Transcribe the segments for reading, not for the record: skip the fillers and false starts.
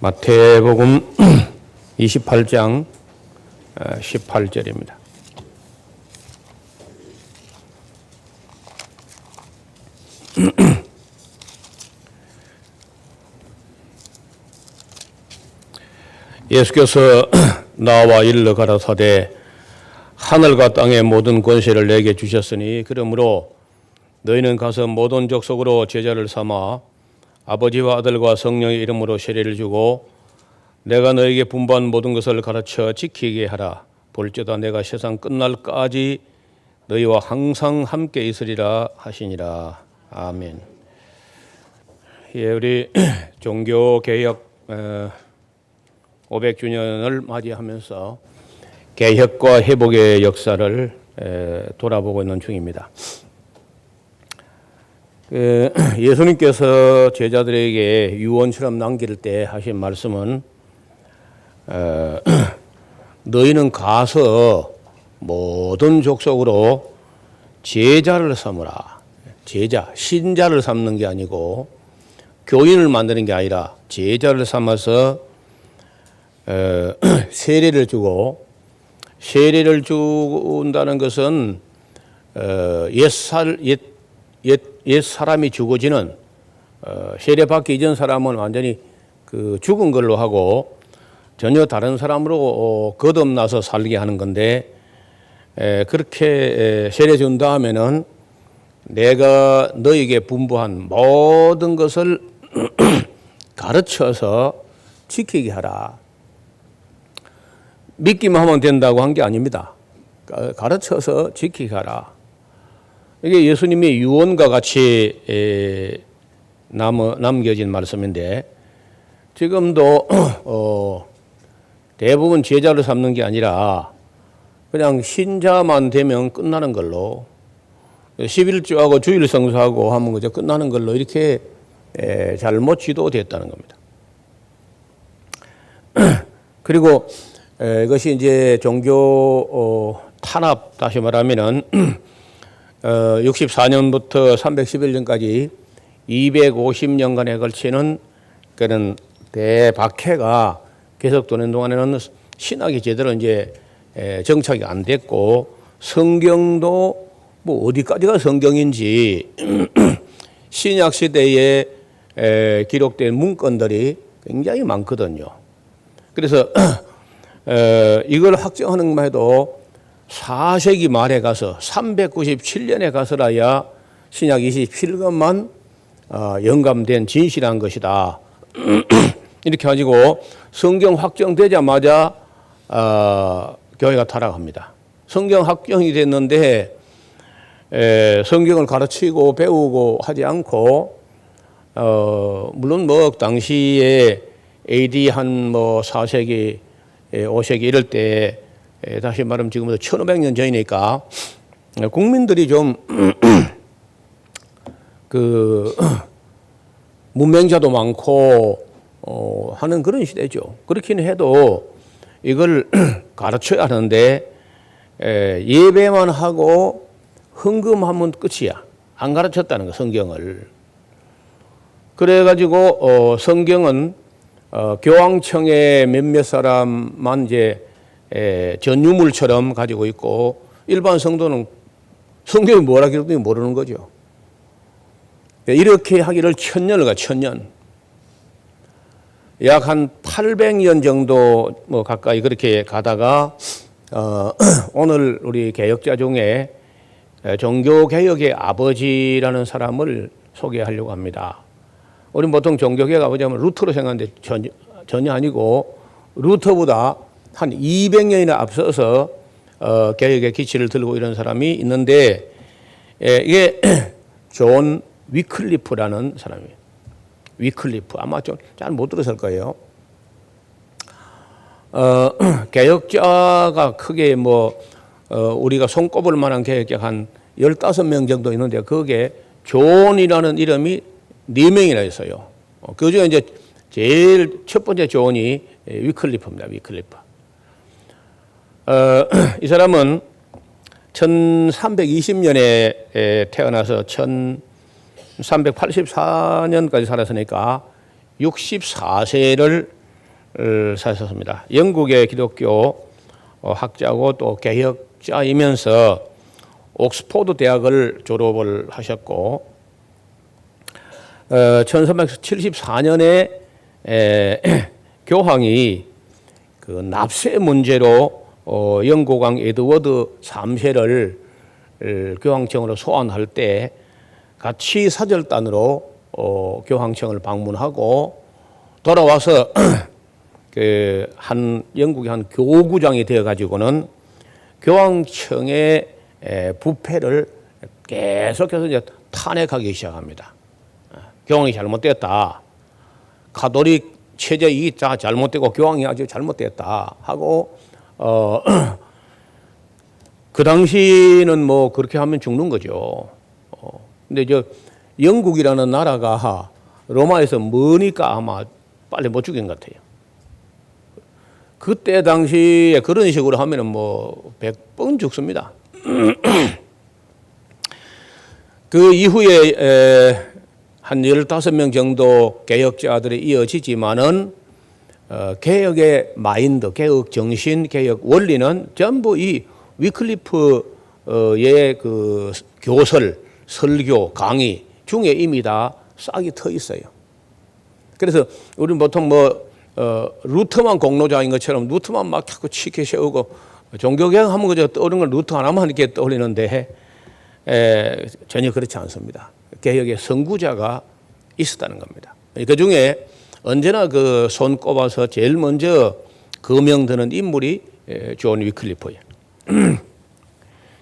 마태복음 28장 18절입니다. 예수께서 나와 일러 가라사대 하늘과 땅의 모든 권세를 내게 주셨으니 그러므로 너희는 가서 모든 족속으로 제자를 삼아 아버지와 아들과 성령의 이름으로 세례를 주고 내가 너에게 분부한 모든 것을 가르쳐 지키게 하라. 볼지어다 내가 세상 끝날까지 너희와 항상 함께 있으리라 하시니라. 아멘. 예, 우리 종교개혁 500주년을 맞이하면서 개혁과 회복의 역사를 돌아보고 있는 중입니다. 예수님께서 제자들에게 유언처럼 남길 때 하신 말씀은 너희는 가서 모든 족속으로 제자를 삼으라. 제자, 신자를 삼는 게 아니고 교인을 만드는 게 아니라 제자를 삼아서 세례를 주고, 세례를 준다는 것은 옛 사람이 죽어지는, 세례 받기 이전 사람은 완전히 그 죽은 걸로 하고 전혀 다른 사람으로 거듭나서 살게 하는 건데, 그렇게 세례 준 다음에는 내가 너에게 분부한 모든 것을 가르쳐서 지키게 하라. 믿기만 하면 된다고 한 게 아닙니다. 가르쳐서 지키게 하라. 이게 예수님의 유언과 같이 남겨진 말씀인데, 지금도 대부분 제자를 삼는 게 아니라 그냥 신자만 되면 끝나는 걸로, 11조하고 주일 성수하고 하면 그저 끝나는 걸로 이렇게 잘못 지도됐다는 겁니다. 그리고 이것이 이제 종교 탄압, 다시 말하면은 64년부터 311년까지 250년간에 걸치는 그런 대박해가 계속되는 동안에는 신학이 제대로 이제 정착이 안 됐고, 성경도 뭐 어디까지가 성경인지 신약 시대에 기록된 문건들이 굉장히 많거든요. 그래서 이걸 확정하는 것만 해도 4세기 말에 가서 397년에 가서라야 신약 27권만 영감된 진실한 것이다. 이렇게 가지고 성경 확정되자마자 교회가 타락합니다. 성경 확정이 됐는데 성경을 가르치고 배우고 하지 않고, 물론 뭐 당시에 AD 한 뭐 4세기 5세기 이럴 때, 다시 말하면 지금부터 1500년 전이니까 국민들이 좀 그 문맹자도 많고 하는 그런 시대죠. 그렇긴 해도 이걸 가르쳐야 하는데 예배만 하고 헌금하면 끝이야. 안 가르쳤다는 거, 성경을. 그래가지고 성경은 교황청의 몇몇 사람만 이제 전유물처럼 가지고 있고, 일반 성도는 성경이 뭐라 기록되는지 모르는 거죠. 이렇게 하기를 1000년을 가, 1000년. 약 한 800년 정도 뭐 가까이 그렇게 가다가 오늘 우리 개혁자 중에 종교개혁의 아버지라는 사람을 소개하려고 합니다. 우리 보통 종교개혁 아버지 하면 루터로 생각하는데 전혀 아니고, 루터보다 한 200년이나 앞서서 개혁의 기치를 들고 이런 사람이 있는데, 이게 존 위클리프라는 사람이에요. 위클리프, 아마 좀 잘 못 들었을 거예요. 개혁자가 크게 뭐 우리가 손꼽을 만한 개혁자 한 15명 정도 있는데, 거기에 존이라는 이름이 4명이나 있어요. 그 중에 이제 제일 첫 번째 존이 위클리프입니다. 위클리프. 이 사람은 1320년에 태어나서 1384년까지 살았으니까 64세를 사셨습니다. 영국의 기독교 학자고 또 개혁자이면서 옥스포드 대학을 졸업을 하셨고 1374년에 교황이 그 납세 문제로 영국 왕 에드워드 3세를 교황청으로 소환할 때 같이 사절단으로 교황청을 방문하고 돌아와서 그 영국의 한 교구장이 되어 가지고는 교황청의 부패를 계속해서 이제 탄핵하기 시작합니다. 교황이 잘못됐다. 가톨릭 체제 이 잘못되고 교황이 아주 잘못됐다 하고 그 당시는 뭐 그렇게 하면 죽는 거죠. 근데 영국이라는 나라가 로마에서 머니까 아마 빨리 못 죽인 것 같아요. 그때 당시에 그런 식으로 하면은 뭐 100번 죽습니다. 그 이후에 한 15명 정도 개혁자들이 이어지지만은 개혁의 마인드, 개혁 정신, 개혁 원리는 전부 이 위클리프의 그 교설, 설교, 강의 중에 이미 다 싹이 트어 있어요. 그래서 우리는 보통 루터만 공로자인 것처럼 루터만 막 자꾸 치켜 세우고 종교개혁 하면 그저 떠오르는 걸 루터 하나만 이렇게 떠올리는데 전혀 그렇지 않습니다. 개혁의 선구자가 있었다는 겁니다. 그 중에 언제나 그 손 꼽아서 제일 먼저 거명드는 인물이 존 위클리프예요.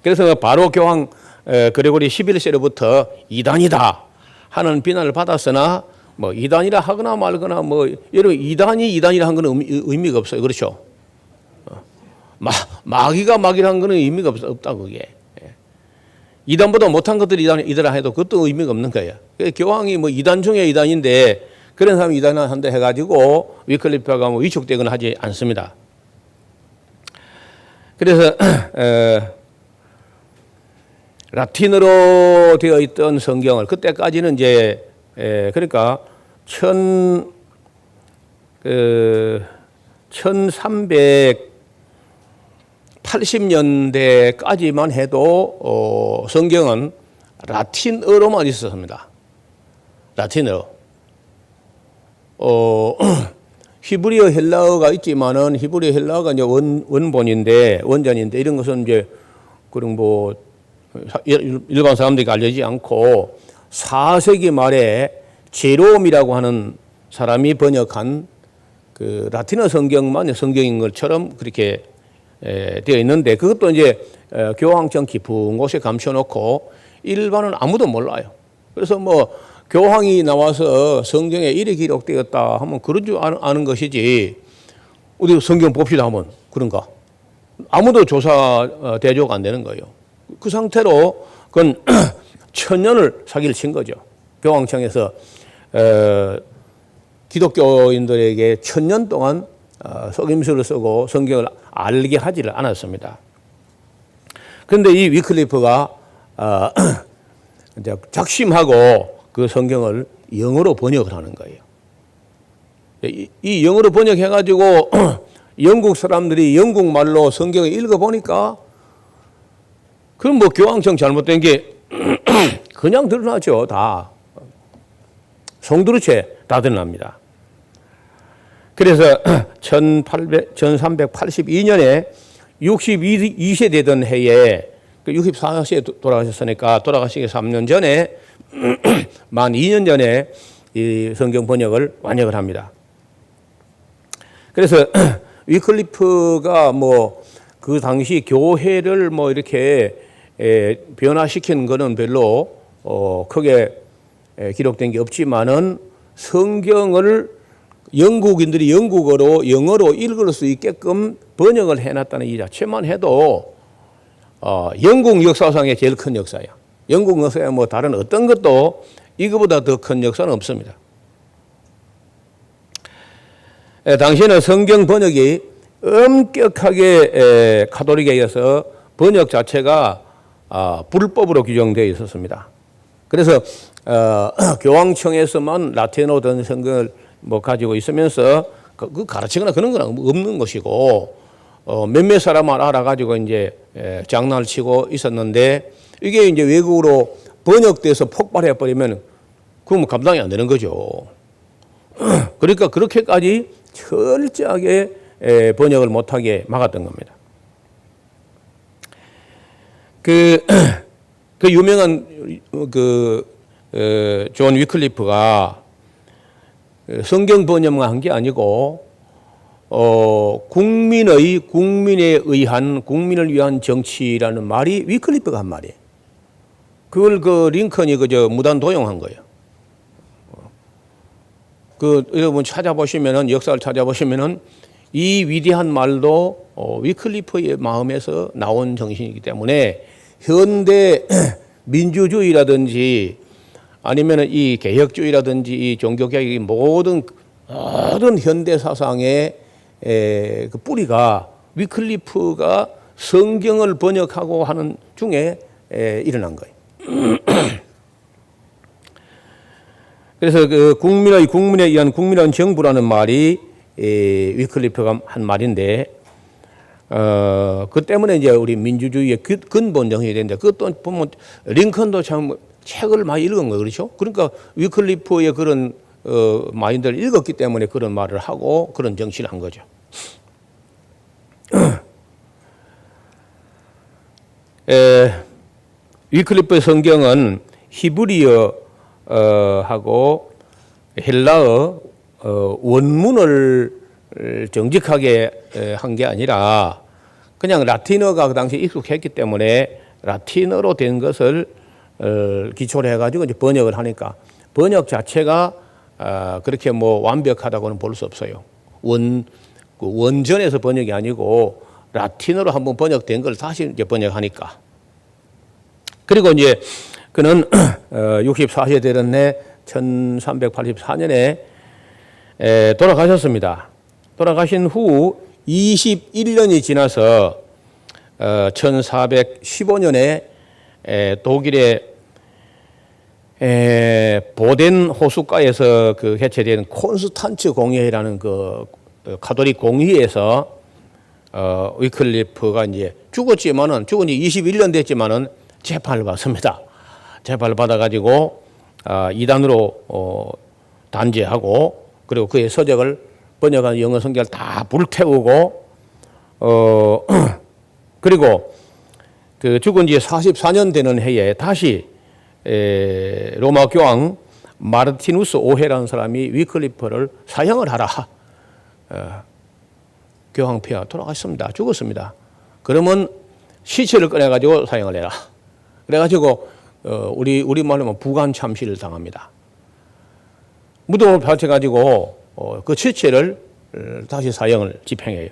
그래서 바로 교황 그레고리 11세로부터 이단이다 하는 비난을 받았으나 뭐 이단이라 하거나 말거나 뭐 여러분 이단이라 한 거는 의미가 없어요. 그렇죠? 마귀가 마귀라 한 거는 의미가 없다 그게. 이단보다 못한 것들이 이단이라 해도 그것도 의미가 없는 거예요. 교황이 뭐 이단 중에 이단인데 그런 사람이 이단을 한다 해가지고 위클리프가 뭐 위축되거나 하지 않습니다. 그래서 라틴어로 되어 있던 성경을 그때까지는 이제 그러니까 1380년대까지만 해도 성경은 라틴어로만 있었습니다. 라틴어. 히브리어 헬라어가 있지만은 히브리어 헬라어가 이제 원전인데 이런 것은 이제 그런 뭐 일반 사람들이 알려지지 않고 4세기 말에 제롬이라고 하는 사람이 번역한 그 라틴어 성경만 성경인 것처럼 그렇게 되어 있는데 그것도 이제 교황청 깊은 곳에 감춰놓고 일반은 아무도 몰라요. 그래서 뭐 교황이 나와서 성경에 이래 기록되었다 하면 그런 줄 아는 것이지 어디 성경 봅시다 하면 그런가? 아무도 조사 대조가 안 되는 거예요. 그 상태로 그건 천년을 사기를 친 거죠. 교황청에서 기독교인들에게 1000년 동안 속임수를 쓰고 성경을 알게 하지를 않았습니다. 그런데 이 위클리프가 이제 작심하고 그 성경을 영어로 번역을 하는 거예요. 이 영어로 번역해가지고 영국 사람들이 영국 말로 성경을 읽어보니까 그럼 뭐 교황청 잘못된 게 그냥 드러나죠. 다. 송두리째 다 드러납니다. 그래서 1382년에 62세 되던 해에 64세에 돌아가셨으니까 돌아가시기 3년 전에 만 2년 전에 이 성경 번역을 완역을 합니다. 그래서 위클리프가 뭐 그 당시 교회를 뭐 이렇게 변화시키는 거는 별로 크게 기록된 게 없지만은 성경을 영국인들이 영어로 읽을 수 있게끔 번역을 해놨다는 이 자체만 해도 영국 역사상의 제일 큰 역사예요. 영국 역사에 뭐 다른 어떤 것도 이거보다 더 큰 역사는 없습니다. 당시에는 성경 번역이 엄격하게 가톨릭에 의해서 번역 자체가 불법으로 규정되어 있었습니다. 그래서 교황청에서만 라틴어로 된 성경을 뭐 가지고 있으면서 그 가르치거나 그런 건 없는 것이고, 몇몇 사람만 알아가지고 이제 장난을 치고 있었는데, 이게 이제 외국으로 번역돼서 폭발해 버리면 그건 감당이 안 되는 거죠. 그러니까 그렇게까지 철저하게 번역을 못하게 막았던 겁니다. 그 유명한 존 위클리프가 성경 번역만 한 게 아니고 국민에 의한 국민을 위한 정치라는 말이 위클리프가 한 말이에요. 그걸 링컨이 무단 도용한 거예요. 여러분 찾아보시면은 역사를 찾아보시면은 이 위대한 말도 위클리프의 마음에서 나온 정신이기 때문에 현대 민주주의라든지 아니면은 이 개혁주의라든지 이 종교개혁의 모든 현대 사상의 그 뿌리가 위클리프가 성경을 번역하고 하는 중에 일어난 거예요. 그래서 국민에 의한 국민은 정부라는 말이 위클리프가 한 말인데, 그 때문에 이제 우리 민주주의의 근본 정신이 되는데, 그것도 보면 링컨도 참 책을 많이 읽은 거예요. 그렇죠? 그러니까 위클리프의 그런 마인드를 읽었기 때문에 그런 말을 하고 그런 정신을 한 거죠. 위클리프의 성경은 히브리어 하고 헬라어 원문을 정직하게 한 게 아니라 그냥 라틴어가 그 당시에 익숙했기 때문에 라틴어로 된 것을 기초로 해가지고 이제 번역을 하니까 번역 자체가 그렇게 완벽하다고는 볼 수 없어요. 원전에서 번역이 아니고 라틴어로 한번 번역된 걸 다시 이제 번역하니까. 그리고 이제 그는 64세 되던 해 1384년에 돌아가셨습니다. 돌아가신 후 21년이 지나서 1415년에 독일의 보덴 호숫가에서 개최된 콘스탄츠 공회라는 가톨릭 공회에서 위클리프가 이제 죽은 지 21년 됐지만은 재판을 받습니다. 재판을 받아가지고 이단으로 단죄하고, 그리고 그의 서적을 번역한 영어 성경을 다 불태우고, 그리고 죽은 지 44년 되는 해에 다시 로마 교황 마르티누스 5세라는 사람이 위클리프를 사형을 하라. 교황 폐하 돌아갔습니다. 죽었습니다. 그러면 시체를 꺼내가지고 사형을 해라. 그래가지고 우리 말로 하면 부관 참시를 당합니다. 무덤을 파헤쳐가지고 그 시체를 다시 사형을 집행해요.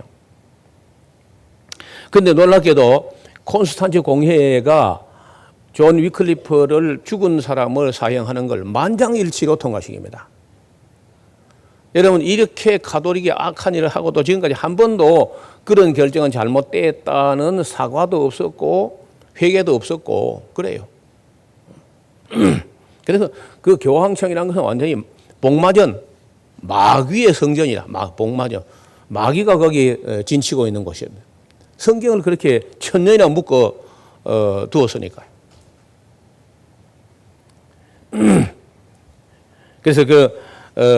그런데 놀랍게도 콘스탄츠 공회가 존 위클리프를 죽은 사람을 사형하는 걸 만장일치로 통과시킵니다. 여러분, 이렇게 가톨릭이 악한 일을 하고도 지금까지 한 번도 그런 결정은 잘못됐다는 사과도 없었고 회개도 없었고 그래요. 그래서 그 교황청이라는 것은 완전히 복마전, 마귀의 성전이라. 복마전, 마귀가 거기 진치고 있는 곳입니다. 성경을 그렇게 1000년이나 묶어 두었으니까요. 그래서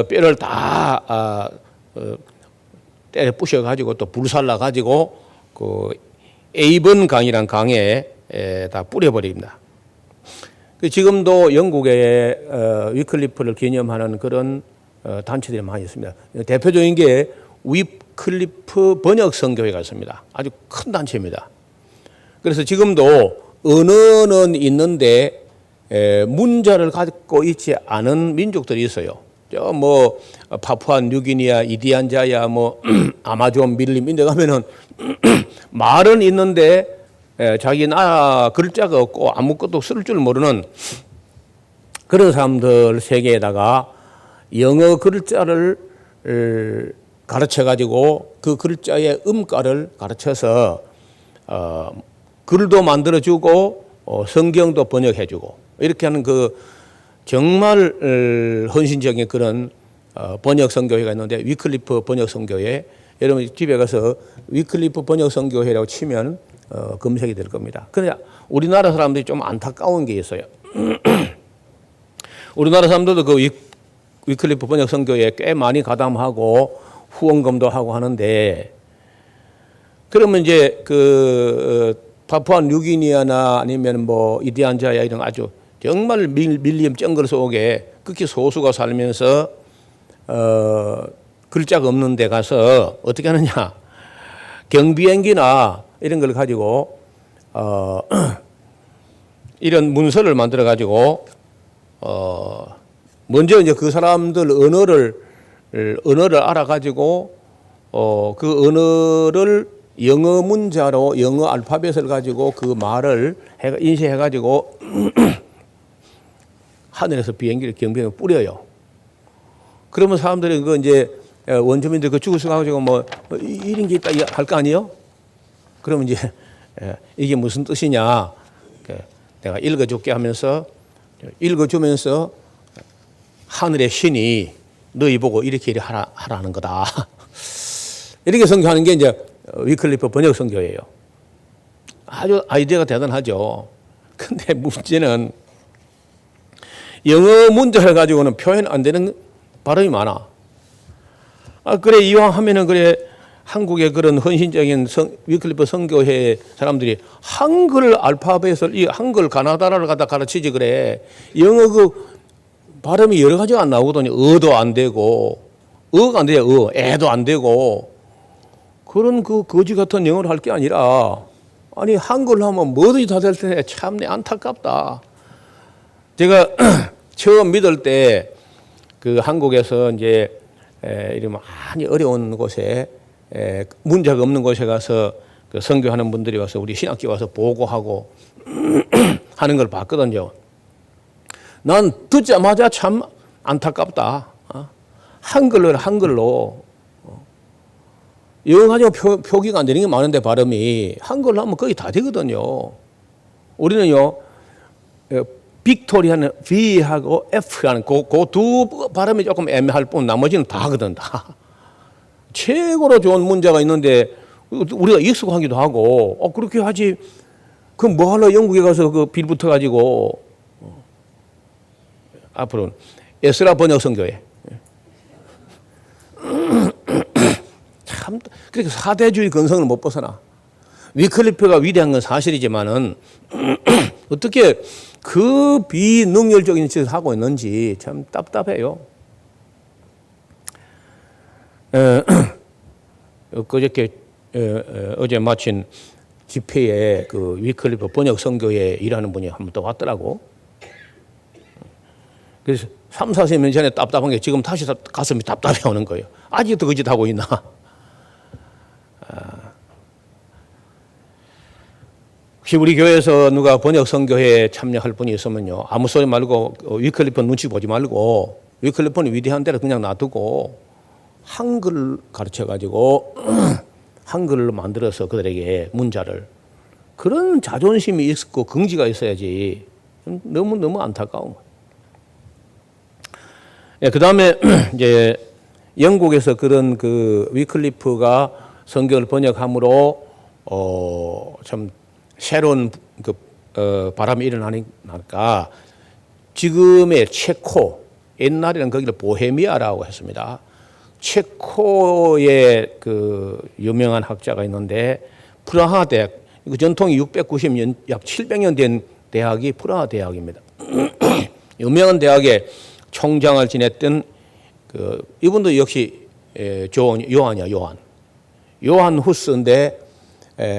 뼈를 다 때려 부셔가지고 또 불살라가지고 에이번 강이란 강에 다 뿌려버립니다. 지금도 영국에 위클리프를 기념하는 그런 단체들이 많이 있습니다. 대표적인 게 위클리프 번역선교회가 있습니다. 아주 큰 단체입니다. 그래서 지금도 언어는 있는데 문자를 갖고 있지 않은 민족들이 있어요. 파푸아 뉴기니아, 이디안자야, 아마존 밀림 인데 가면은 말은 있는데 자기 나라 글자가 없고 아무것도 쓸 줄 모르는 그런 사람들 세계에다가 영어 글자를 가르쳐 가지고 그 글자의 음가를 가르쳐서 글도 만들어 주고 성경도 번역해 주고 이렇게 하는 정말 헌신적인 그런 번역 선교회가 있는데 위클리프 번역 선교회. 여러분 집에 가서 위클리프 번역 선교회라고 치면 검색이 될 겁니다. 그러나 우리나라 사람들이 좀 안타까운 게 있어요. 우리나라 사람들도 그 위클리프 번역 선교회에 꽤 많이 가담하고 후원금도 하고 하는데, 그러면 이제 그 파푸아 뉴기니아나 아니면 뭐 이디안자야 이런 아주 정말 밀림 정글 속에 극히 소수가 살면서 글자가 없는 데 가서 어떻게 하느냐, 경비행기나 이런 걸 가지고 이런 문서를 만들어 가지고 먼저 이제 그 사람들 언어를 알아가지고 그 언어를 영어 문자로 영어 알파벳을 가지고 그 말을 인쇄해 가지고 하늘에서 비행기를 경비행을 뿌려요. 그러면 사람들이 그 이제 원주민들 그 죽을 수가 가지고 뭐 이런 게 있다 할 거 아니에요? 그러면 이제 이게 무슨 뜻이냐? 내가 읽어줄게 하면서 읽어주면서 하늘의 신이 너희 보고 이렇게 하라는 거다. 이렇게 선교하는 게 이제 위클리프 번역 선교예요. 아주 아이디어가 대단하죠. 근데 문제는 영어 문자를 가지고는 표현 안 되는 발음이 많아. 그래 이왕 하면은 그래 한국의 그런 헌신적인 위클리프 선교회 사람들이 한글 알파벳을 이 한글 가나다라를 갖다 가르치지 그래. 영어 그 발음이 여러 가지가 안 나오거든요. 어도 안 되고 어가 안 돼요. 애도 안 되고 그런 그 거지 같은 영어를 할 게 아니라 아니 한글로 하면 뭐든지 다 될 텐데 참 안타깝다. 제가 처음 믿을 때 그 한국에서 이제 이런 많이 어려운 곳에 문제가 없는 곳에 가서 그 선교하는 분들이 와서 우리 신학교 와서 보고하고 하는 걸 봤거든요. 난 듣자마자 참 안타깝다. 한글로 영어 가지고 표기가 안 되는 게 많은데 발음이 한글로 하면 거의 다 되거든요. 우리는요 빅토리아는 V하고 F라는 그 두 발음이 조금 애매할 뿐 나머지는 다 하거든. 다 최고로 좋은 문자가 있는데 우리가 익숙하기도 하고 그렇게 하지. 그럼 뭐 하려 영국에 가서 그 빌 붙어 가지고 앞으로는 에스라 번역 선교회. 참 그렇게 사대주의 근성을 못 벗어나. 위클리프가 위대한 건 사실이지만은 어떻게 그 비능률적인 짓을 하고 있는지 참 답답해요. 그저께 어제 마친 집회에 그 위클리프 번역 선교회 일하는 분이 한 번 더 왔더라고. 그래서 3, 40년 전에 답답한 게 지금 다시 가슴이 답답해 오는 거예요. 아직도 그 짓 하고 있나? 혹시 우리 교회에서 누가 번역 선교회에 참여할 분이 있으면요, 아무 소리 말고 위클리프 눈치 보지 말고 위클리프는 위대한 대로 그냥 놔두고 한글 가르쳐 가지고 한글로 만들어서 그들에게 문자를, 그런 자존심이 있고 긍지가 있어야지. 너무 안타까운 거예요. 그 다음에 이제 영국에서 그런 그 위클리프가 성경을 번역함으로 참 새로운 그 바람이 일어나니까 지금의 체코, 옛날에는 거기를 보헤미아라고 했습니다. 체코의 그 유명한 학자가 있는데 프라하 대학, 이거 전통이 690년, 약 700년 된 대학이 프라하 대학입니다. 유명한 대학의 총장을 지냈던 그 이분도 역시 요한 후스인데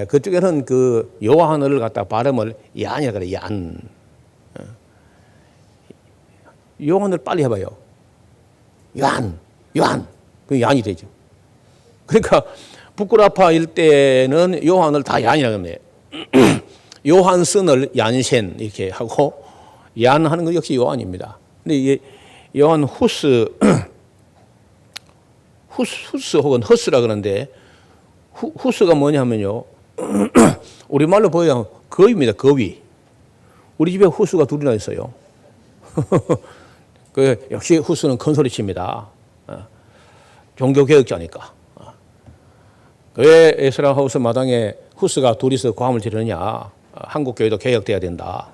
그쪽에는 그 요한을 갖다 발음을 얀이라 그래. 얀. 요한을 빨리 해봐요. 요한. 그 얀이 되죠. 그러니까 부끄라파 일대는 요한을 다 얀이라고 합니다. 요한슨을 얀센 이렇게 하고 얀 하는 건 역시 요한입니다. 근데 이게 요한 후스 혹은 허스라 그러는데 후스가 뭐냐면요. 우리말로 보여 거위입니다. 거위. 우리 집에 후스가 둘이나 있어요. 그 역시 후스는 큰 소리 칩니다. 종교개혁자니까. 왜 에스라하우스 마당에 후스가 둘이서 고함을 지르느냐. 한국교회도 개혁돼야 된다.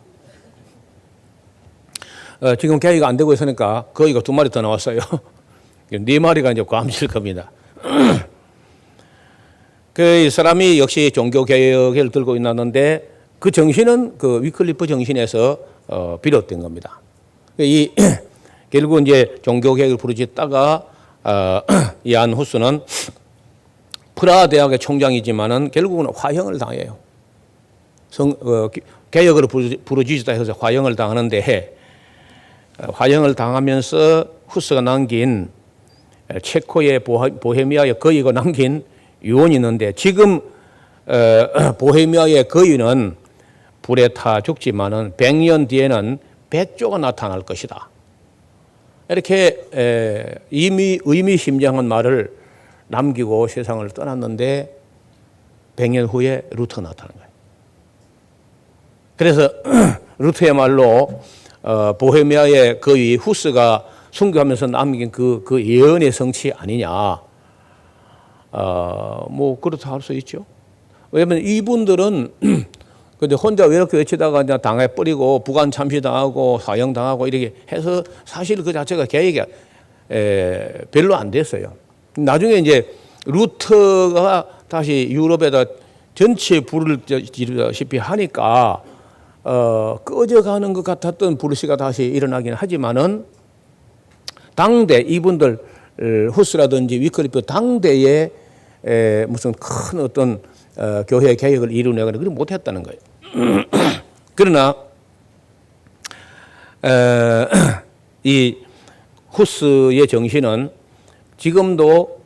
지금 개혁이 안 되고 있으니까 거기가 2마리 더 나왔어요. 4마리가 이제 고함 질 겁니다. 그 사람이 역시 종교개혁을 들고 있었는데 그 정신은 그 위클리프 정신에서 비롯된 겁니다. 결국 이제 종교개혁을 부르짖다가 이안 후스는 프라하 대학의 총장이지만은 결국은 화형을 당해요. 개혁을 부르짖다 해서 화형을 당하는데 화형을 당하면서 후스가 남긴 체코의 보헤미아의 거위가 남긴 유언이 있는데 지금 보헤미아의 거위는 불에 타 죽지만은 100년 뒤에는 백조가 나타날 것이다. 이렇게 이미 의미심장한 말을 남기고 세상을 떠났는데 100년 후에 루터가 나타난 거예요. 그래서 루터야말로 보헤미아의 거위 후스가 순교하면서 남긴 그 예언의 성취 아니냐. 뭐 그렇다 할 수 있죠. 왜냐하면 이분들은 근데 혼자 외롭게 외치다가 그냥 당해버리고 부관 참시당하고 사형당하고 이렇게 해서 사실 그 자체가 개혁이 별로 안 됐어요. 나중에 이제 루터가 다시 유럽에다 전체 불을 지르다시피 하니까 꺼져가는 것 같았던 불씨가 다시 일어나긴 하지만은 당대 이분들 후스라든지 위클리프 당대에 무슨 큰 어떤 교회 개혁을 이루려고 그걸 못했다는 거예요. 그러나 이 후스의 정신은 지금도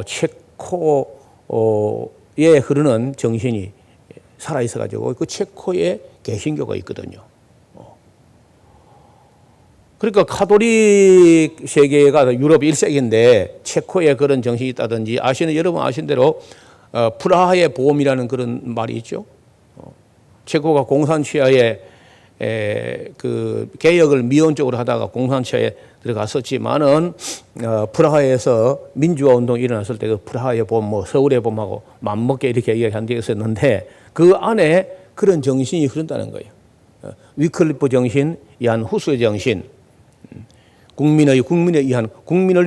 체코에 흐르는 정신이 살아 있어가지고 그 체코에 개신교가 있거든요. 그러니까 카톨릭 세계가 유럽 1세기인데 체코에 그런 정신이 있다든지 여러분 아시는 대로 프라하의 보험이라는 그런 말이 있죠. 체코가 공산치하에 그 개혁을 미온적으로 하다가 공산치하에 들어갔었지만은 프라하에서 민주화 운동이 일어났을 때 그 프라하의 보험, 뭐 서울의 보험하고 맞먹게 이렇게 얘기한 적이 있었는데 그 안에 그런 정신이 흐른다는 거예요. 위클리프 정신, 이한 후스의 정신, 국민을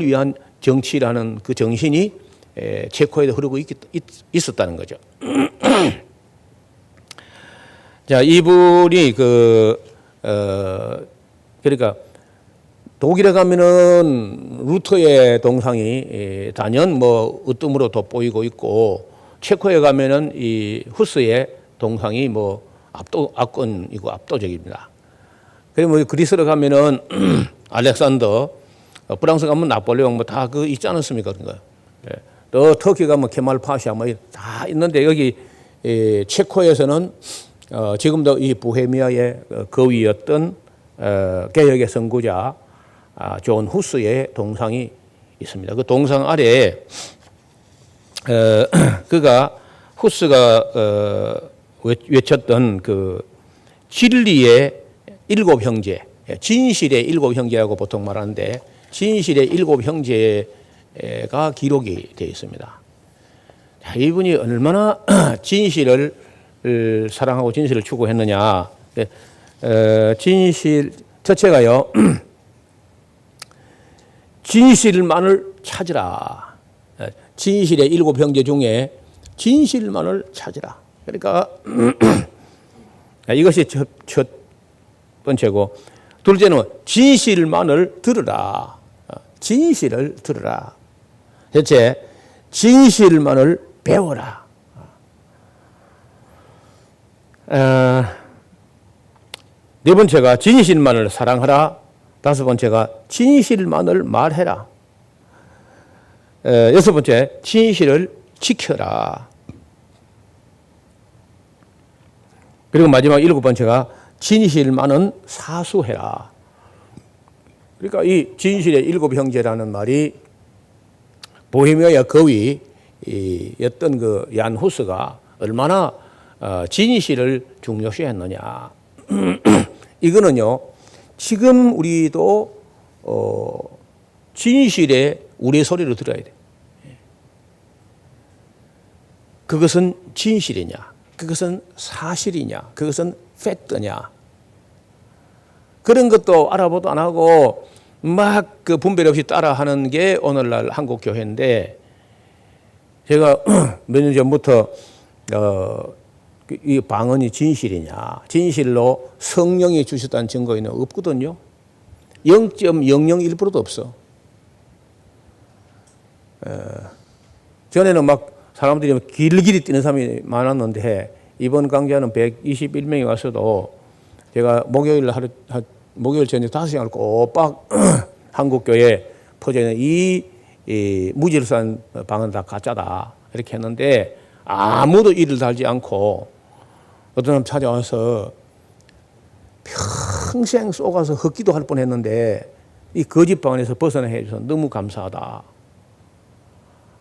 위한 정치라는 그 정신이 체코에도 흐르고 있었다는 거죠. 자, 이분이 그러니까 독일에 가면은 루터의 동상이 단연 뭐 으뜸으로 돋보이고 있고 체코에 가면은 이 후스의 동상이 뭐 압권이고 압도적입니다. 그리고 뭐 그리스로 가면은 알렉산더, 프랑스 가면 나폴레옹 뭐 다 그 있지 않았습니까? 그런 거. 또 터키 가면 케말 파샤 뭐 다 있는데 여기 체코에서는 지금도 이 보헤미아의 거위였던 개혁의 선구자 존 후스의 동상이 있습니다. 그 동상 아래에 그가 후스가 외쳤던 그 진리의 7 형제, 진실의 7 형제라고 보통 말하는데 진실의 7 형제가 기록이 되어 있습니다. 이분이 얼마나 진실을 사랑하고 진실을 추구했느냐. 진실 첫째가요. 진실만을 찾으라. 진실의 7 형제 중에 진실만을 찾으라. 그러니까 이것이 첫 번째고, 둘째는 진실만을 들으라. 진실을 들으라. 셋째, 진실만을 배워라. 네 번째가 진실만을 사랑하라. 다섯 번째가 진실만을 말해라. 여섯 번째, 진실을 지켜라. 그리고 마지막 7번째가 진실만은 사수해라. 그러니까 이 진실의 7 형제라는 말이 보헤미아의 거위였던 그 얀 후스가 얼마나 진실을 중요시했느냐. 이거는요, 지금 우리도 진실에 우리의 소리를 들어야 돼. 그것은 진실이냐? 그것은 사실이냐? 그것은 팩트냐? 그런 것도 알아보도 안 하고 막 그 분별 없이 따라하는 게 오늘날 한국 교회인데, 제가 몇 년 전부터 이 방언이 진실이냐, 진실로 성령이 주셨다는 증거는 없거든요. 0.001%도 없어. 전에는 막 사람들이 길길이 뛰는 사람이 많았는데, 이번 강좌는 121명이 왔어도 제가 목요일 저녁 5시간을 꼬박 한국교회에 퍼져 있는 이 무질서한 방언 다 가짜다 이렇게 했는데, 아무도 이를 달지 않고 어떤 사람 찾아와서 평생 쏘가서 헛기도 할 뻔했는데 이 거짓 방언에서 벗어나게 해줘서 너무 감사하다.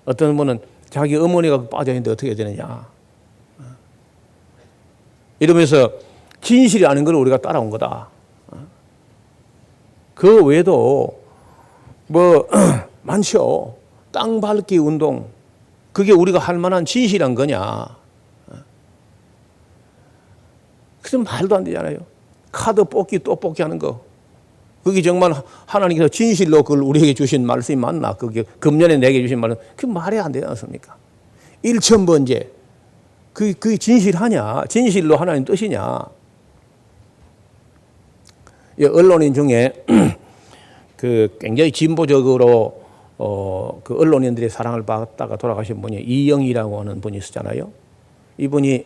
어떤 분은 자기 어머니가 빠져있는데 어떻게 해야 되느냐 이러면서 진실이 아닌 걸 우리가 따라온 거다. 그 외에도 뭐 많죠. 땅 밟기 운동, 그게 우리가 할 만한 진실한 거냐? 그건 말도 안 되잖아요. 카드 뽑기 또 뽑기 하는 거, 그게 정말 하나님께서 진실로 그걸 우리에게 주신 말씀이 맞나? 그게 금년에 내게 주신 말은 그 말이 안 되지 않습니까? 일천번제, 그게 진실하냐? 진실로 하나님 뜻이냐? 언론인 중에 그 굉장히 진보적으로 그 언론인들의 사랑을 받다가 돌아가신 분이 이영희라고 하는 분이 있었잖아요. 이분이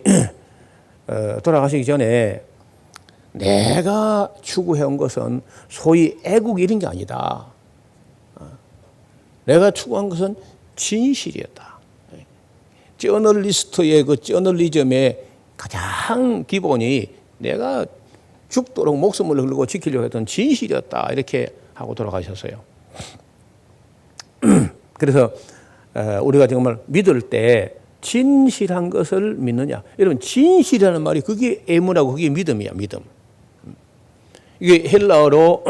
돌아가시기 전에 내가 추구해온 것은 소위 애국 이런 게 아니다. 내가 추구한 것은 진실이었다. 저널리스트의 그 저널리즘의 가장 기본이 내가 죽도록 목숨을 걸고 지키려고 했던 진실이었다. 이렇게 하고 돌아가셨어요. 그래서 우리가 정말 믿을 때 진실한 것을 믿느냐. 여러분, 진실이라는 말이 그게 에무라고 그게 믿음이야, 믿음. 이게 헬라어로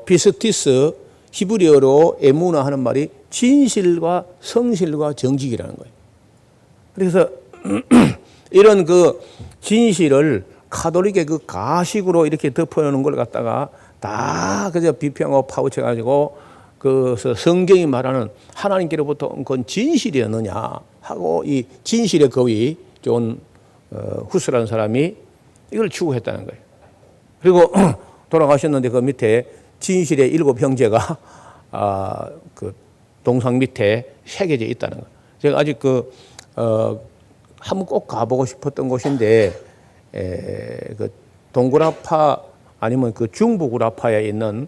피스티스, 히브리어로 에무나 하는 말이 진실과 성실과 정직이라는 거예요. 그래서 이런 그 진실을 카톨릭의 그 가식으로 이렇게 덮어놓는 걸 갖다가 다 그저 비평하고 파우쳐가지고 그래서 성경이 말하는 하나님께로부터 온 건 진실이었느냐 하고 이 진실의 거위 존 후스라는 사람이 이걸 추구했다는 거예요. 그리고 돌아가셨는데 그 밑에 진실의 7 형제가 그 동상 밑에 새겨져 있다는 거예요. 제가 아직 한번 꼭 가보고 싶었던 곳인데, 그 동구라파 아니면 그 중부구라파에 있는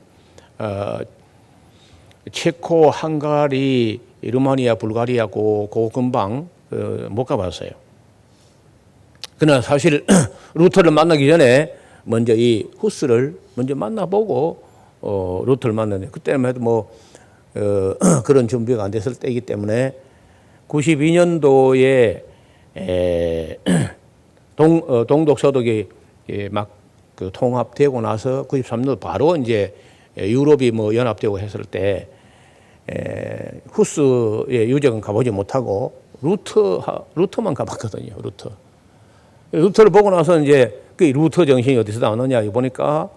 체코, 헝가리, 루마니아, 불가리아 그 근방 못 가봤어요. 그러나 사실 루터를 만나기 전에 먼저 이 후스를 먼저 만나보고 루터를 만났는데, 그때만 해도 뭐 그런 준비가 안 됐을 때이기 때문에 92년도에 동독 서독이 막 그 통합되고 나서 93년도 바로 이제 유럽이 뭐 연합되고 했을 때 후스의 유적은 가보지 못하고 루터만 가봤거든요. 루터를 보고 나서 이제 그 루터 정신이 어디서 나오느냐 보니까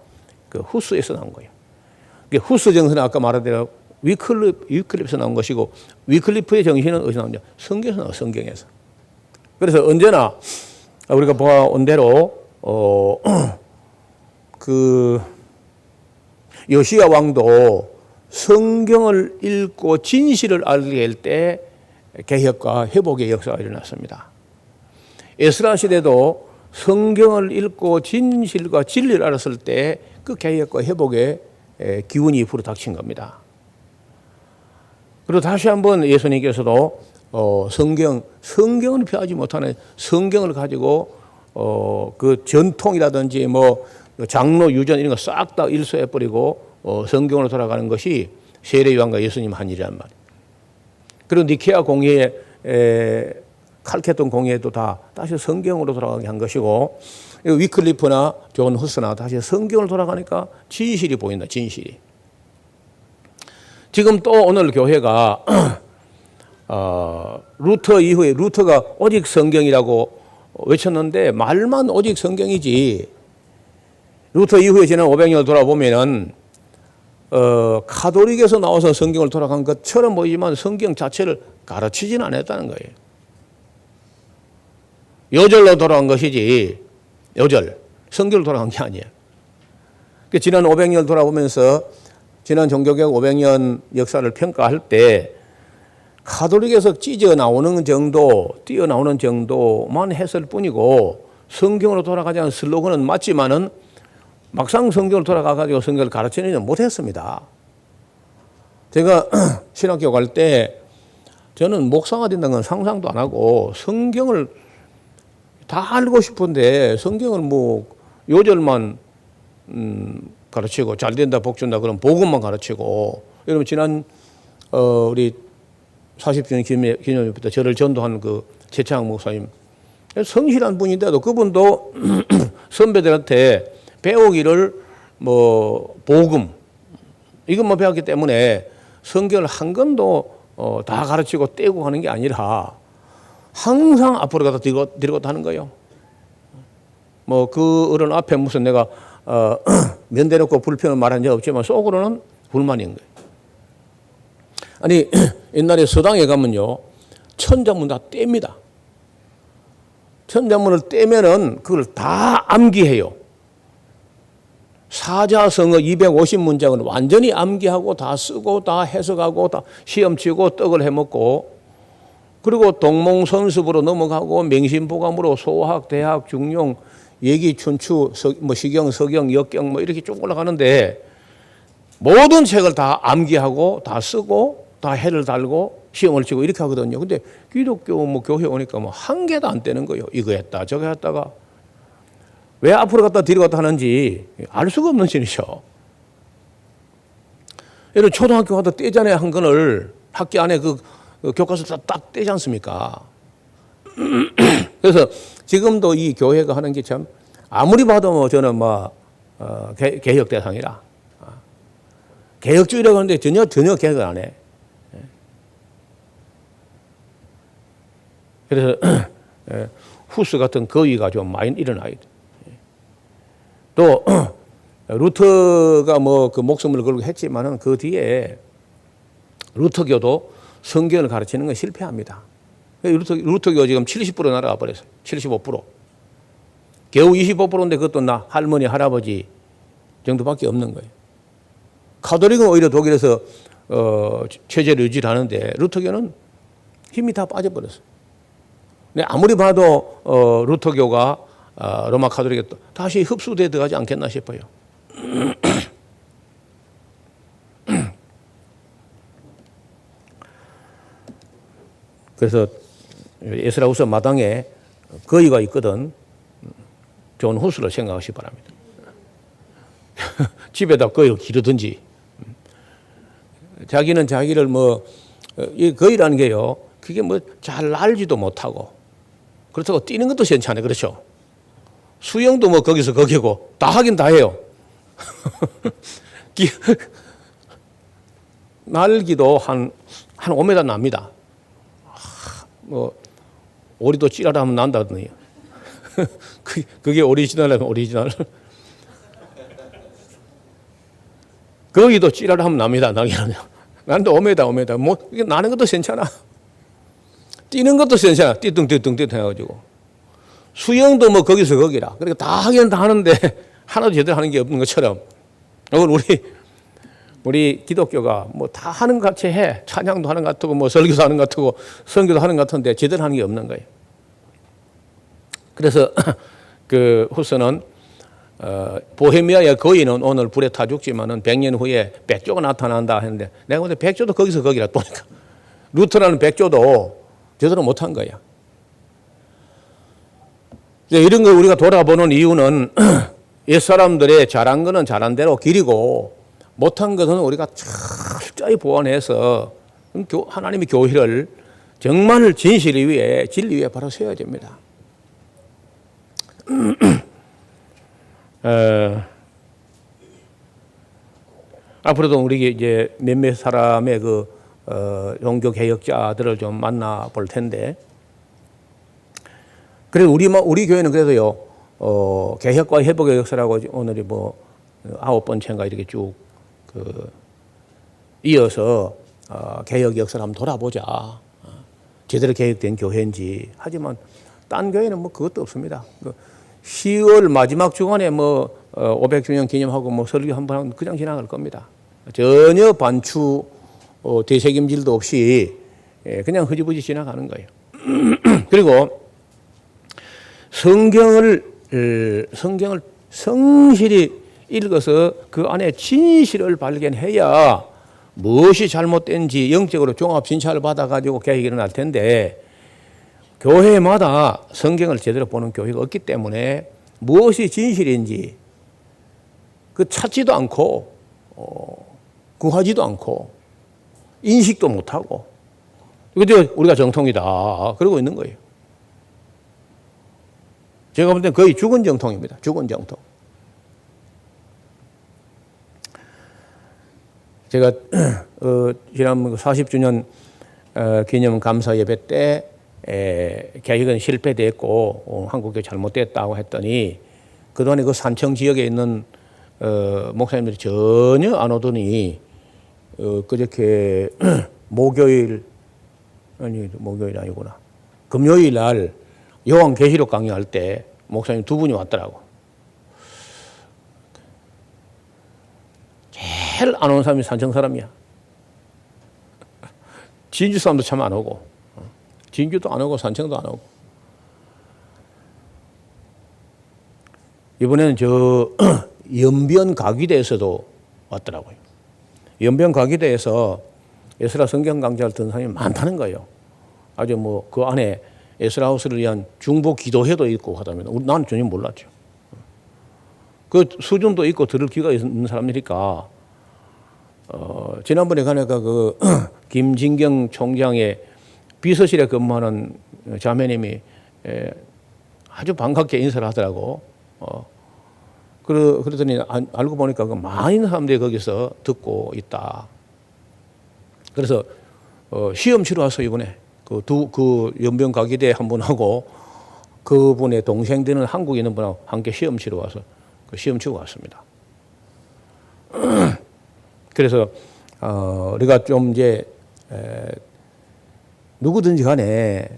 그 후스에서 나온 거예요. 후스 정신은 아까 말한 대로 위클립에서 나온 것이고, 위클리프의 정신은 어디서 나오냐? 성경에서 나와요. 성경에서. 그래서 언제나 우리가 보아온 대로 그 요시야 왕도 성경을 읽고 진실을 알게 할 때 개혁과 회복의 역사가 일어났습니다. 에스라 시대도 성경을 읽고 진실과 진리를 알았을 때 그 개혁과 회복의 기운이 불어닥친 겁니다. 그리고 다시 한번 예수님께서도 성경을 펴지 못하는 성경을 가지고 그 전통이라든지 뭐 장로 유전 이런 거 싹 다 일소해 버리고 성경으로 돌아가는 것이 세례 요한과 예수님 한 일이란 말이에요. 그리고 니케아 공의회, 칼케돈 공의회도 다 다시 성경으로 돌아가게 한 것이고, 위클리프나 존 후스나 다시 성경으로 돌아가니까 진실이 보인다. 진실이. 지금 또 오늘 교회가 루터 이후에 루터가 오직 성경이라고 외쳤는데 말만 오직 성경이지. 루터 이후에 지난 500년을 돌아보면은 카톨릭에서 나와서 성경을 돌아간 것처럼 보이지만 성경 자체를 가르치지는 않았다는 거예요. 요절로 돌아간 것이지 요절 성경을 돌아간 게 아니에요. 지난 500년을 돌아보면서 지난 종교개혁 500년 역사를 평가할 때 카톨릭에서 찢어 나오는 정도, 뛰어나오는 정도만 했을 뿐이고 성경으로 돌아가자는 슬로건은 맞지만은 막상 성경으로 돌아가가지고 성경을 가르치는 못했습니다. 제가 신학교 갈 때 저는 목사가 된다는 건 상상도 안 하고 성경을 다 알고 싶은데 성경을 뭐 요절만 가르치고 잘 된다 복 준다 그럼 복음만 가르치고 여러분 지난 우리 40주년 기념일부터 저를 전도한 그 최창학 목사님 성실한 분인데도 그분도 선배들한테 배우기를 뭐 복음 이것만 배웠기 때문에 성경을 한 권도 다 가르치고 떼고 하는 게 아니라 항상 앞으로 가다 뒤로 하는 거예요. 뭐 그 어른 앞에 무슨 내가 면대놓고 불편을 말한 적 없지만 속으로는 불만인 거예요. 아니 옛날에 서당에 가면요 천자문 다 뗍니다. 천자문을 떼면은 그걸 다 암기해요. 사자성어 250문장을 완전히 암기하고 다 쓰고 다 해석하고 다 시험치고 떡을 해먹고 그리고 동몽선습으로 넘어가고 맹신보감으로 소학, 대학, 중용, 예기, 춘추, 뭐 시경, 서경, 역경 뭐 이렇게 쭉 올라가는데 모든 책을 다 암기하고 다 쓰고 다 해를 달고 시험을 치고 이렇게 하거든요. 근데 기독교 뭐 교회 오니까 뭐 한 개도 안 떼는 거예요. 이거 했다 저거 했다가 왜 앞으로 갔다 뒤로 갔다 하는지 알 수가 없는 신이죠. 예를 초등학교 가도 떼잖아요. 한 권을 학기 안에 그 교과서 딱 떼지 않습니까? 그래서 지금도 이 교회가 하는 게 참 아무리 봐도 뭐 저는 뭐 개혁 대상이라 개혁주의라고 하는데 전혀 개혁을 안 해. 그래서 후스 같은 거위가 좀 많이 일어나야 돼. 또 루터가 뭐 그 목숨을 걸고 했지만은 그 뒤에 루터교도 성경을 가르치는 건 실패합니다. 루터교 지금 70% 날아가 버렸어요. 75%. 겨우 25%인데 그것도 나 할머니 할아버지 정도밖에 없는 거예요. 카톨릭은 오히려 독일에서 체제를 유지를 하는데 루터교는 힘이 다 빠져버렸어요. 근데 아무리 봐도 루터교가 로마 카톨릭에 다시 흡수되어 들어가지 않겠나 싶어요. 그래서 에스라후서 마당에 거위가 있거든. 존 후스를 생각하시기 바랍니다. 집에다 거위를 기르든지. 자기는 자기를 뭐 이 거위라는 게요. 그게 뭐 잘 날지도 못하고 그렇다고 뛰는 것도 괜찮아요. 그렇죠? 수영도 뭐 거기서 거기고 다 하긴 다 해요. 날기도 한 5m 납니다. 뭐 오리도 찌라라 하면 난다더니 그게 오리지널이면 오리지널. 거기도 찌라라 하면 납니다. 나기는 난도 5m 뭐 이게 나는 것도 괜찮아. 뛰는 것도 괜찮아. 띠뚱 해가지고 수영도 뭐 거기서 거기라. 그러니까 다 하긴 다 하는데 하나도 제대로 하는 게 없는 것처럼 오늘 우리 기독교가 뭐 다 하는 것 같이 해. 찬양도 하는 것 같고 뭐 설교도 하는 것 같고 선교도 하는 것 같은데 제대로 하는 게 없는 거예요. 그래서 그 후서는 보헤미아의 거인은 오늘 불에 타 죽지만은 100년 후에 백조가 나타난다 했는데 내가 근데 백조도 거기서 거기라 보니까 루터라는 백조도 제대로 못한 거야. 이런 걸 우리가 돌아보는 이유는 옛사람들의 잘한 거는 잘한 대로 기리고 못한 것은 우리가 철저히 보완해서 하나님의 교회를 정말 진실을 위해 진리 위해 바로 세워야 됩니다. 앞으로도 우리 이제 몇몇 사람의 그 종교 개혁자들을 좀 만나 볼 텐데, 그래서 우리 교회는 그래도요, 개혁과 회복의 역사라고 오늘이 뭐 9번째인가 이렇게 쭉 이어서 개혁 역사를 한번 돌아보자. 제대로 개혁된 교회인지. 하지만 딴 교회는 뭐 그것도 없습니다. 10월 마지막 주간에 뭐 500주년 기념하고 뭐 설교 한번 하면 그냥 지나갈 겁니다. 전혀 반추 되새김질도 없이 그냥 흐지부지 지나가는 거예요. 그리고 성경을 성실히 읽어서 그 안에 진실을 발견해야 무엇이 잘못된지 영적으로 종합 진찰을 받아가지고 개혁이 일어날 텐데, 교회마다 성경을 제대로 보는 교회가 없기 때문에 무엇이 진실인지 그 찾지도 않고 구하지도 않고 인식도 못하고, 이것도 우리가 정통이다 그러고 있는 거예요. 제가 볼 때는 거의 죽은 정통입니다. 죽은 정통. 제가 지난 40주년 기념 감사 예배 때 개혁은 실패됐고 한국교회 잘못됐다고 했더니 그동안에 그 산청 지역에 있는 목사님들이 전혀 안 오더니 그저께 목요일 아니구나, 금요일 날 요한계시록 강의할 때 목사님 두 분이 왔더라고. 제일 안 오는 사람이 산청 사람이야. 진주 사람도 참 안 오고, 진주도 안 오고 산청도 안 오고. 이번에는 저 연변 가기대에서도 왔더라고요. 연변 가기대에서 에스라 성경 강좌를 듣는 사람이 많다는 거예요. 아주 뭐 그 안에 에스라하우스를 위한 중보 기도회도 있고 하다면 나는 전혀 몰랐죠. 그 수준도 있고 들을 기회가 있는 사람이니까 지난번에 가니까 그 김진경 총장의 비서실에 근무하는 자매님이 아주 반갑게 인사를 하더라고. 그러더니 알고 보니까 그 많은 사람들이 거기서 듣고 있다. 그래서 시험 치러 왔어 이번에. 그 연변 가기대 한 분하고 그분의 동생 되는 한국에 있는 분하고 함께 시험 치러 와서 그 시험 치고 왔습니다. 그래서 우리가 좀 이제 누구든지 간에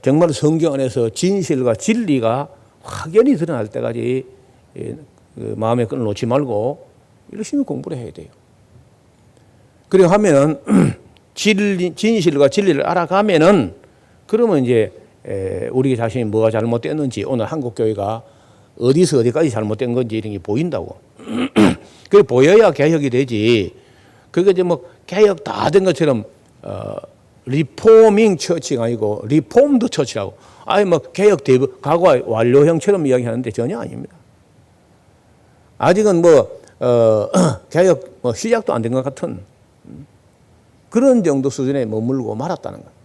정말 성경 안에서 진실과 진리가 확연히 드러날 때까지 마음의 끈을 놓지 말고 열심히 공부를 해야 돼요. 그리고 하면은 진실과 진리를 알아가면은 그러면 이제 우리 자신이 뭐가 잘못됐는지, 오늘 한국 교회가 어디서 어디까지 잘못된 건지 이런 게 보인다고. 그게 보여야 개혁이 되지. 그게 이제 뭐 개혁 다 된 것처럼 리포밍 처치가 아니고 리폼드 처치라고. 아니 뭐 개혁 과거 완료형처럼 이야기하는데 전혀 아닙니다. 아직은 뭐 개혁 뭐 시작도 안 된 것 같은 그런 정도 수준에 머물고 말았다는 거예요.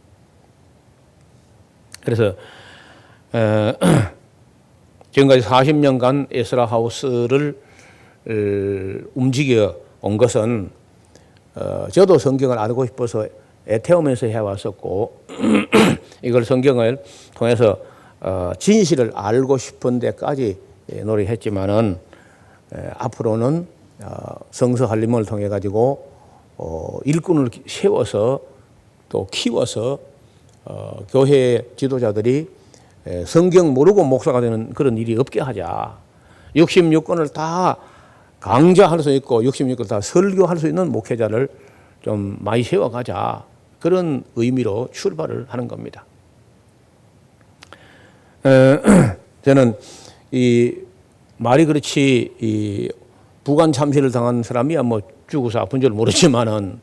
그래서 지금까지 40년간 에스라 하우스를 움직여 온 것은 저도 성경을 알고 싶어서 애태우면서 해왔었고 이걸 성경을 통해서 진실을 알고 싶은 데까지 노력했지만은 앞으로는 성서 한림을 통해 가지고 일꾼을 세워서 또 키워서 교회 지도자들이 성경 모르고 목사가 되는 그런 일이 없게 하자. 66권을 다 강좌할 수 있고 66권을 다 설교할 수 있는 목회자를 좀 많이 세워가자. 그런 의미로 출발을 하는 겁니다. 저는 이 말이 그렇지 이 부관 참시를 당한 사람이야 뭐 죽어서 아픈 줄 모르지만은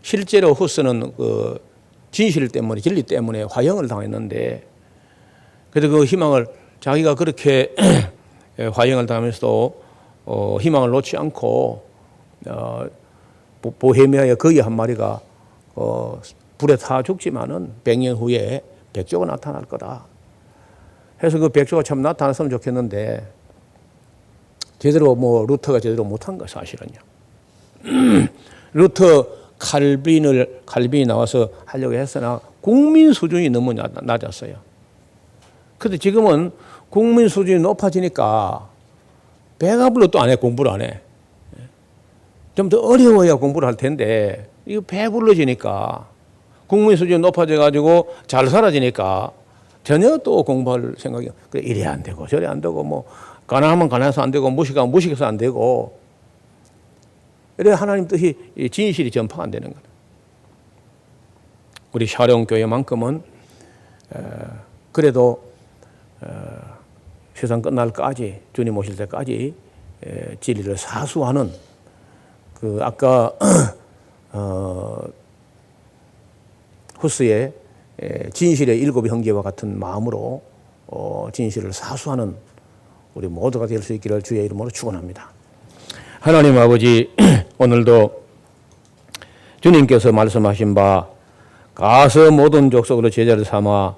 실제로 후스는 그 진실 때문에 진리 때문에 화형을 당했는데, 그래도 그 희망을 자기가 그렇게 화형을 당하면서도 희망을 놓지 않고 보헤미아의 거위 한 마리가 불에 타 죽지만은 100년 후에 백조가 나타날 거다. 해서 그 백조가 참 나타났으면 좋겠는데 제대로 뭐 루터가 제대로 못한 거 사실은요. 루터 칼빈이 나와서 하려고 했으나 국민 수준이 너무 낮았어요. 그런데 지금은 국민 수준이 높아지니까 배가 불러 또 안 해, 공부를 안 해. 좀 더 어려워야 공부를 할 텐데 이거 배불러지니까 국민 수준이 높아져가지고 잘 살아지니까 전혀 또 공부할 생각이 그래 이래 안 되고 저래 안 되고 뭐 가난하면 가난해서 안 되고 무식하면 무식해서 안 되고 이래 하나님 뜻이 진실이 전파가 안 되는 거예요. 우리 샤롱교회만큼은 그래도 세상 끝날까지 주님 오실 때까지 진리를 사수하는 그 아까 후스의 진실의 7 형제와 같은 마음으로 진실을 사수하는 우리 모두가 될 수 있기를 주의 이름으로 축원합니다. 하나님 아버지, 오늘도 주님께서 말씀하신 바 가서 모든 족속으로 제자를 삼아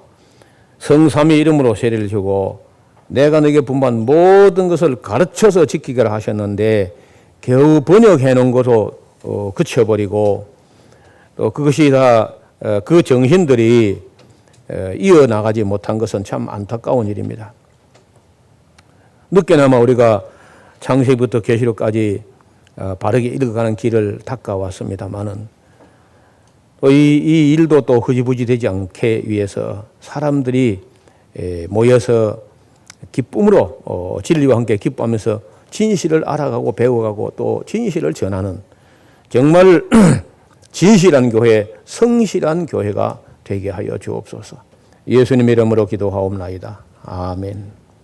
성삼위 이름으로 세례를 주고 내가 너에게 분부한 모든 것을 가르쳐서 지키기를 하셨는데 겨우 번역해 놓은 것으로 그쳐버리고 또 그것이 다 그 정신들이 이어나가지 못한 것은 참 안타까운 일입니다. 늦게나마 우리가 창세기부터 계시록까지 바르게 읽어가는 길을 닦아왔습니다마는 또 이 일도 또 흐지부지 되지 않게 위해서 사람들이 모여서 기쁨으로 진리와 함께 기뻐하면서 진실을 알아가고 배워가고 또 진실을 전하는 정말 진실한 교회, 성실한 교회가 되게 하여 주옵소서. 예수님 이름으로 기도하옵나이다. 아멘.